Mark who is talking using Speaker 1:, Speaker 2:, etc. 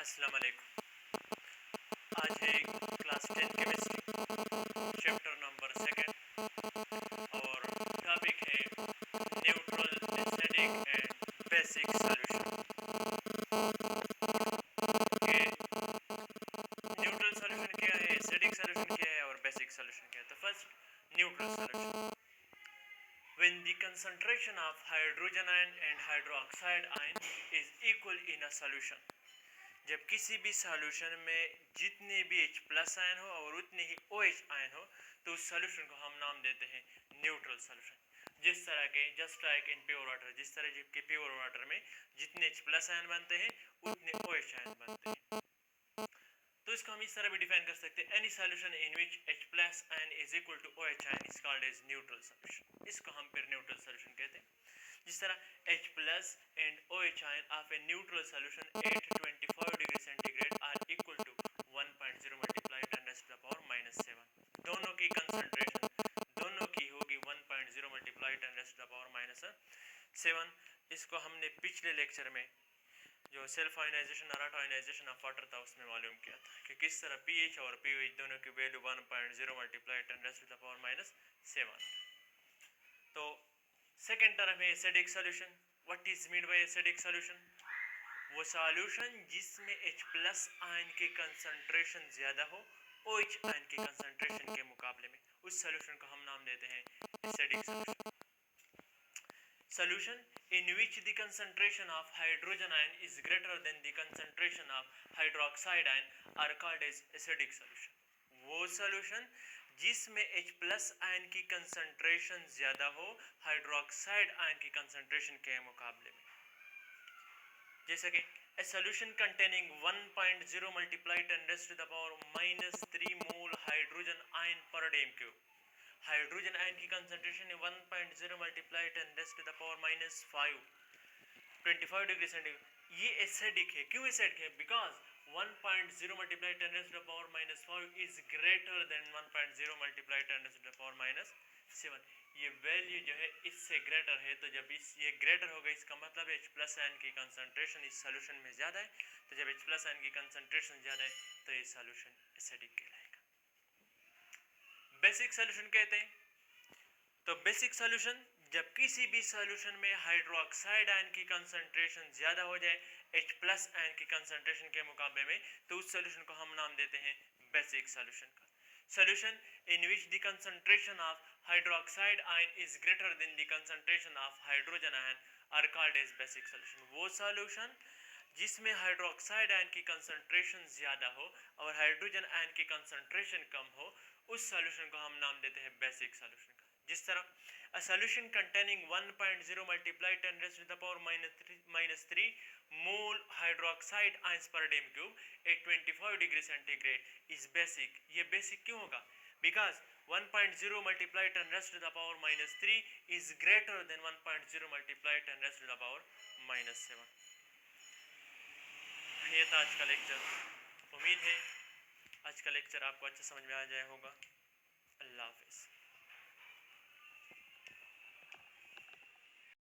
Speaker 1: अस्सलाम वालेकुम। आज है class 10 chemistry chapter number second और टॉपिक है neutral acidic and basic solution. ये न्यूट्रल सॉल्यूशन क्या है, एसिडिक सॉल्यूशन क्या है और बेसिक सॉल्यूशन क्या है। तो first neutral solution, when the concentration of hydrogen ion and hydroxide ion is equal in a solution, जब किसी भी सॉल्यूशन में जितने भी H प्लस आयन हो और उतने ही OH आयन हो तो उस सॉल्यूशन को हम नाम देते हैं न्यूट्रल सॉल्यूशन। जिस तरह के just like in pure water, जिस तरह के प्योर वाटर में जितने H प्लस आयन बनते हैं उतने OH आयन बनते हैं। तो इसको हम इस तरह भी डिफाइन कर सकते हैं, any solution in which H plus ion is equal to OH ion is called as neutral solution. इसको हम फिर न्यूट्रल सॉल्यूशन कहते हैं। जिस तरह H plus and OH ion of a neutral solution at 25 degree centigrade are equal to 1.0 multiply 10⁻⁻7। दोनों की concentration दोनों की होगी 1.0 मल्टीप्लाई 10⁻⁻7। इसको हमने पिछले लेक्चर में जो सेल्फ आयोनाइजेशन और ऑटो आयोनाइजेशन ऑफ वाटर था उसमें मालूम किया था कि किस तरह pH और pOH दोनों की वैल्यू 1.0 मल्टीप्लाई 10⁻⁻7। तो सेकेंड टर्म है acidic solution. What is mean by acidic solution? वो सॉल्यूशन जिसमें H प्लस आयन की कंसंट्रेशन ज्यादा हो OH आयन की कंसंट्रेशन के मुकाबले में, उस सॉल्यूशन को हम नाम देते हैं acidic solution. Solution in which the concentration of hydrogen ion is greater than the concentration of hydroxide ion are called as acidic solution. वो solution जिसमें H प्लस आयन की कंसंट्रेशन ज्यादा हो हाइड्रोक्साइड आयन की कंसंट्रेशन के मुकाबले में। जैसे कि a solution containing 1.0 multiplied 10⁻⁻³ mole hydrogen ion पर डेम क्यूब। हाइड्रोजन आयन की कंसंट्रेशन है 1.0 मल्टीप्लाई 10⁻⁻5 25 डिग्री सेंटीग्रेड। ये एसिडिक है। क्यों एसिडिक है? Because 1.0 multiply 10⁻⁻5 is greater than 1.0 multiply 10⁻⁻7। ये वैल्यू जो है इससे ग्रेटर है, तो जब ये ग्रेटर होगा इसका मतलब H प्लस आयन की कंसंट्रेशन इस सॉल्यूशन में ज्यादा है। तो जब H प्लस आयन की कंसंट्रेशन ज्यादा है तो ये सॉल्यूशन एसिडिक कहलाएगा। बेसिक सॉल्यूशन कहते हैं। तो बेसिक सॉल्यूशन जब किसी भी सॉल्यूशन में हाइड्रोक्साइड आयन की कंसंट्रेशन ज्यादा हो जाए H प्लस आयन की कंसंट्रेशन के मुकाबले में, तो उस सॉल्यूशन को हम नाम देते हैं बेसिक सॉल्यूशन का। Solution in which the concentration of hydroxide ion is greater than the concentration of hydrogen ion are called as basic solution. वो सॉल्यूशन जिसमें हाइड्रोक्साइड आयन की कंसंट्रेशन ज्यादा हो और हाइड्रोजन आयन की कंसंट्रेशन कम हो, उस सॉल्यूशन को हम नाम देते हैं बेसिक सॉल्यूशन का। जिस तरह a solution containing 1.0 multiply 10⁻⁻³ mole hydroxide ions per dm cube at 25 degree centigrade is basic. ये बेसिक क्यों होगा? Because 1.0 multiply 10⁻⁻³ is greater than 1.0 multiply 10⁻⁻7। ये था आज का लेक्चर। उम्मीद है आज का लेक्चर आपको अच्छा समझ में आ जाए होगा। अल्लाह हाफिज़।